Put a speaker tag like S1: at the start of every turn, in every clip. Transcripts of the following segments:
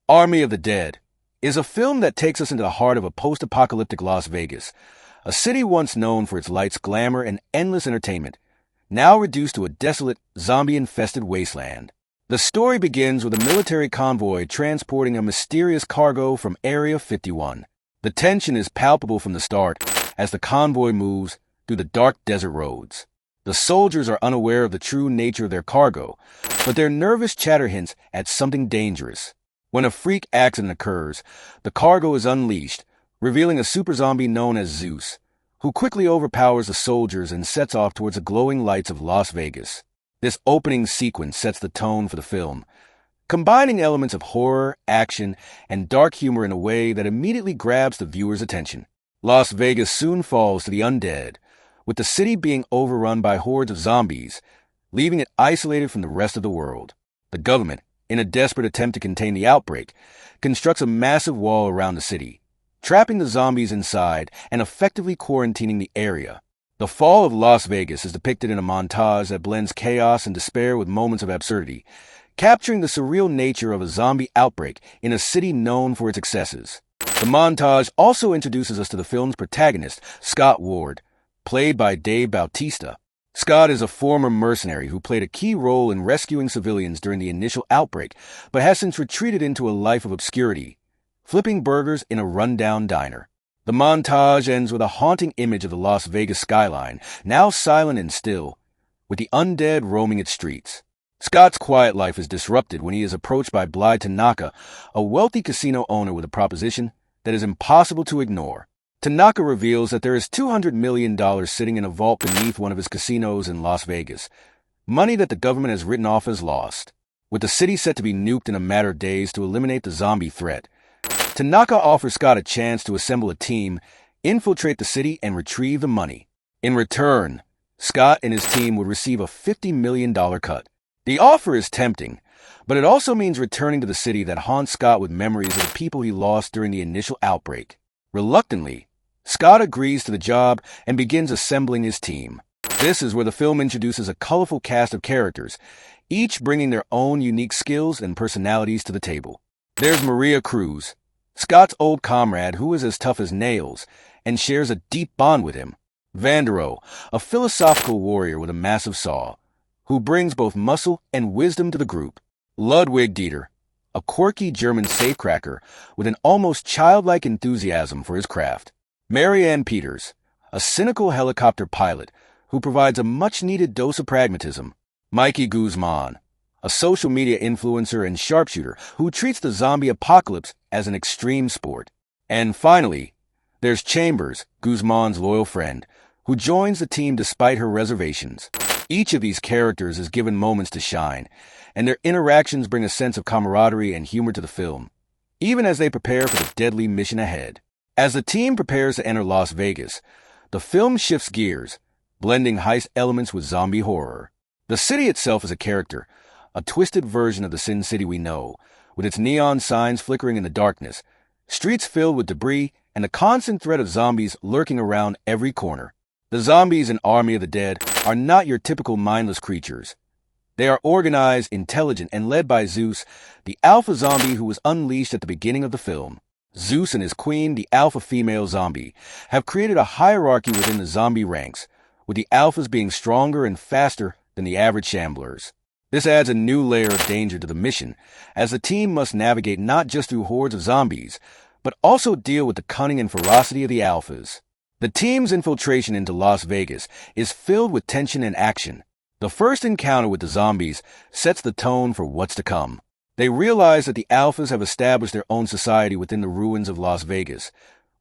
S1: Army of the Dead is a film that takes us into the heart of a post-apocalyptic Las Vegas, a city once known for its lights, glamour, and endless entertainment, now reduced to a desolate, zombie-infested wasteland. The story begins with a military convoy transporting a mysterious cargo from Area 51. The tension is palpable from the start as the convoy moves through the dark desert roads. The soldiers are unaware of the true nature of their cargo, but their nervous chatter hints at something dangerous. When a freak accident occurs, the cargo is unleashed, revealing a super zombie known as Zeus, who quickly overpowers the soldiers and sets off towards the glowing lights of Las Vegas. This opening sequence sets the tone for the film, combining elements of horror, action, and dark humor in a way that immediately grabs the viewer's attention. Las Vegas soon falls to the undead, with the city being overrun by hordes of zombies, leaving it isolated from the rest of the world. The government, in a desperate attempt to contain the outbreak, constructs a massive wall around the city, trapping the zombies inside and effectively quarantining the area. The fall of Las Vegas is depicted in a montage that blends chaos and despair with moments of absurdity, capturing the surreal nature of a zombie outbreak in a city known for its excesses. The montage also introduces us to the film's protagonist, Scott Ward, played by Dave Bautista. Scott is a former mercenary who played a key role in rescuing civilians during the initial outbreak, but has since retreated into a life of obscurity, flipping burgers in a rundown diner. The montage ends with a haunting image of the Las Vegas skyline, now silent and still, with the undead roaming its streets. Scott's quiet life is disrupted when he is approached by Bly Tanaka, a wealthy casino owner with a proposition that is impossible to ignore. Tanaka reveals that there is $200 million sitting in a vault beneath one of his casinos in Las Vegas, money that the government has written off as lost. With the city set to be nuked in a matter of days to eliminate the zombie threat, Tanaka offers Scott a chance to assemble a team, infiltrate the city, and retrieve the money. In return, Scott and his team would receive a $50 million cut. The offer is tempting, but it also means returning to the city that haunts Scott with memories of the people he lost during the initial outbreak. Reluctantly, Scott agrees to the job and begins assembling his team. This is where the film introduces a colorful cast of characters, each bringing their own unique skills and personalities to the table. There's Maria Cruz, Scott's old comrade who is as tough as nails and shares a deep bond with him. Vandero, a philosophical warrior with a massive saw, who brings both muscle and wisdom to the group. Ludwig Dieter, a quirky German safecracker with an almost childlike enthusiasm for his craft. Marianne Peters, a cynical helicopter pilot who provides a much-needed dose of pragmatism. Mikey Guzman, a social media influencer and sharpshooter who treats the zombie apocalypse as an extreme sport. And finally, there's Chambers, Guzman's loyal friend, who joins the team despite her reservations. Each of these characters is given moments to shine, and their interactions bring a sense of camaraderie and humor to the film, even as they prepare for the deadly mission ahead. As the team prepares to enter Las Vegas, the film shifts gears, blending heist elements with zombie horror. The city itself is a character, a twisted version of the Sin City we know, with its neon signs flickering in the darkness, streets filled with debris, and the constant threat of zombies lurking around every corner. The zombies in Army of the Dead are not your typical mindless creatures. They are organized, intelligent, and led by Zeus, the alpha zombie who was unleashed at the beginning of the film. Zeus and his queen, the alpha female zombie, have created a hierarchy within the zombie ranks, with the alphas being stronger and faster than the average shamblers. This adds a new layer of danger to the mission, as the team must navigate not just through hordes of zombies, but also deal with the cunning and ferocity of the alphas. The team's infiltration into Las Vegas is filled with tension and action. The first encounter with the zombies sets the tone for what's to come. They realize that the alphas have established their own society within the ruins of Las Vegas,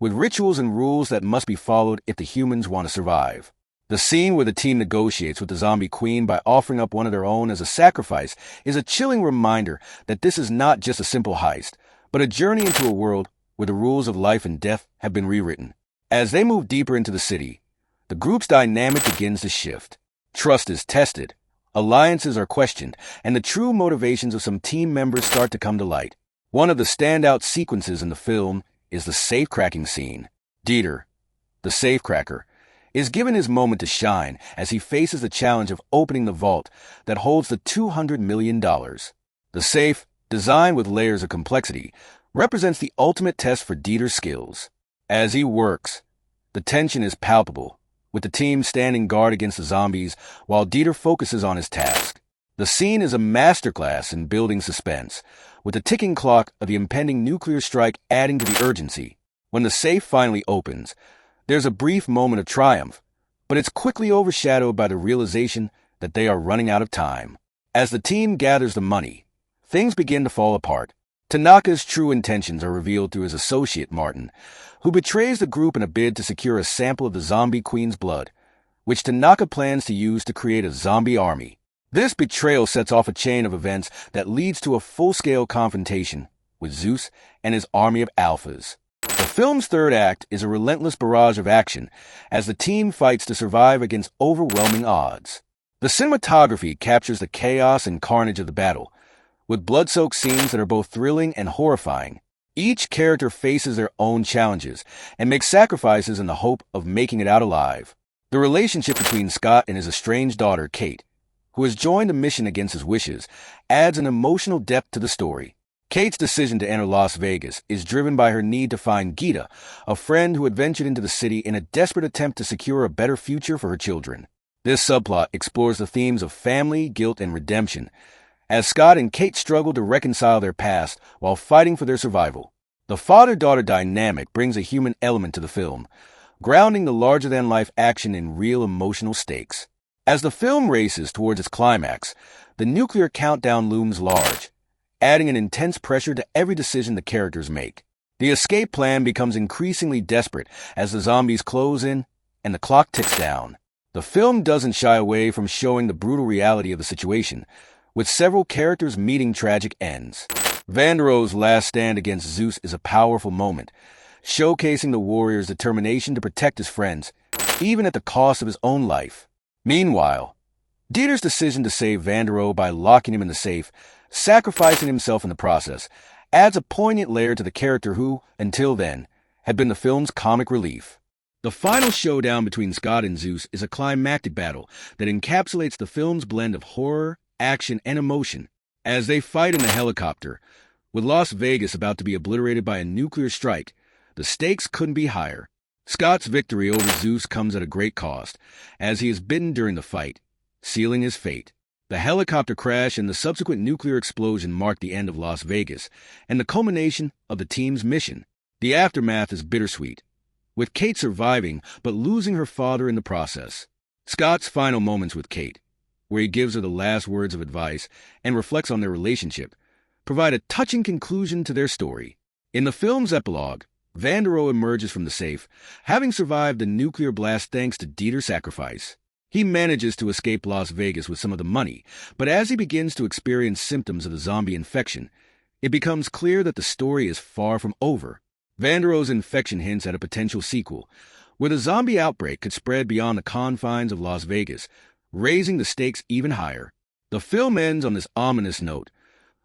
S1: with rituals and rules that must be followed if the humans want to survive. The scene where the team negotiates with the zombie queen by offering up one of their own as a sacrifice is a chilling reminder that this is not just a simple heist, but a journey into a world where the rules of life and death have been rewritten. As they move deeper into the city, the group's dynamic begins to shift. Trust is tested, alliances are questioned, and the true motivations of some team members start to come to light. One of the standout sequences in the film is the safe-cracking scene. Dieter, the safecracker, is given his moment to shine as he faces the challenge of opening the vault that holds the $200 million. The safe designed with layers of complexity, represents the ultimate test for Dieter's skills. As he works, the tension is palpable, with the team standing guard against the zombies while Dieter focuses on his task. The scene is a masterclass in building suspense, with the ticking clock of the impending nuclear strike adding to the urgency. When the safe finally opens, there's a brief moment of triumph, but it's quickly overshadowed by the realization that they are running out of time. As the team gathers the money, things begin to fall apart. Tanaka's true intentions are revealed through his associate Martin, who betrays the group in a bid to secure a sample of the zombie queen's blood, which Tanaka plans to use to create a zombie army. This betrayal sets off a chain of events that leads to a full-scale confrontation with Zeus and his army of alphas. The film's third act is a relentless barrage of action as the team fights to survive against overwhelming odds. The cinematography captures the chaos and carnage of the battle, with blood-soaked scenes that are both thrilling and horrifying. Each character faces their own challenges and makes sacrifices in the hope of making it out alive. The relationship between Scott and his estranged daughter, Kate, who has joined a mission against his wishes, adds an emotional depth to the story. Kate's decision to enter Las Vegas is driven by her need to find Gita, a friend who had ventured into the city in a desperate attempt to secure a better future for her children. This subplot explores the themes of family, guilt, and redemption, as Scott and Kate struggle to reconcile their past while fighting for their survival. The father-daughter dynamic brings a human element to the film, grounding the larger-than-life action in real emotional stakes. As the film races towards its climax, the nuclear countdown looms large, adding an intense pressure to every decision the characters make. The escape plan becomes increasingly desperate as the zombies close in and the clock ticks down. The film doesn't shy away from showing the brutal reality of the situation, with several characters meeting tragic ends. Vandero's last stand against Zeus is a powerful moment, showcasing the warrior's determination to protect his friends, even at the cost of his own life. Meanwhile, Dieter's decision to save Vandero by locking him in the safe, sacrificing himself in the process, adds a poignant layer to the character who, until then, had been the film's comic relief. The final showdown between Scott and Zeus is a climactic battle that encapsulates the film's blend of horror, action, and emotion. As they fight in the helicopter, with Las Vegas about to be obliterated by a nuclear strike, the stakes couldn't be higher. Scott's victory over Zeus comes at a great cost, as he is bitten during the fight, sealing his fate. The helicopter crash and the subsequent nuclear explosion mark the end of Las Vegas and the culmination of the team's mission. The aftermath is bittersweet, with Kate surviving but losing her father in the process. Scott's final moments with Kate, where he gives her the last words of advice and reflects on their relationship, provide a touching conclusion to their story. In the film's epilogue, Vandero emerges from the safe, having survived the nuclear blast thanks to Dieter's sacrifice. He manages to escape Las Vegas with some of the money, but as he begins to experience symptoms of the zombie infection, it becomes clear that the story is far from over. Vandero's infection hints at a potential sequel, where the zombie outbreak could spread beyond the confines of Las Vegas, raising the stakes even higher. The film ends on this ominous note,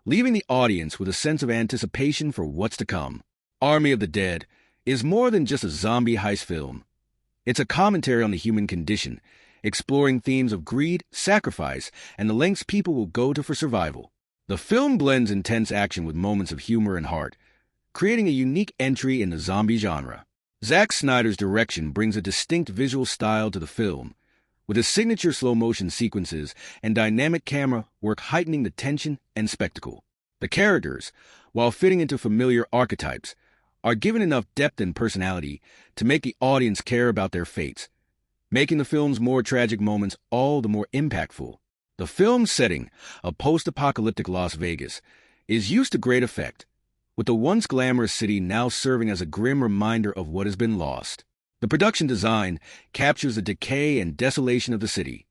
S1: leaving the audience with a sense of anticipation for what's to come. Army of the Dead is more than just a zombie heist film. It's a commentary on the human condition, exploring themes of greed, sacrifice, and the lengths people will go to for survival. The film blends intense action with moments of humor and heart, creating a unique entry in the zombie genre. Zack Snyder's direction brings a distinct visual style to the film, with his signature slow-motion sequences and dynamic camera work heightening the tension and spectacle. The characters, while fitting into familiar archetypes, are given enough depth and personality to make the audience care about their fates, making the film's more tragic moments all the more impactful. The film's setting, a post-apocalyptic Las Vegas, is used to great effect, with the once glamorous city now serving as a grim reminder of what has been lost. The production design captures the decay and desolation of the city,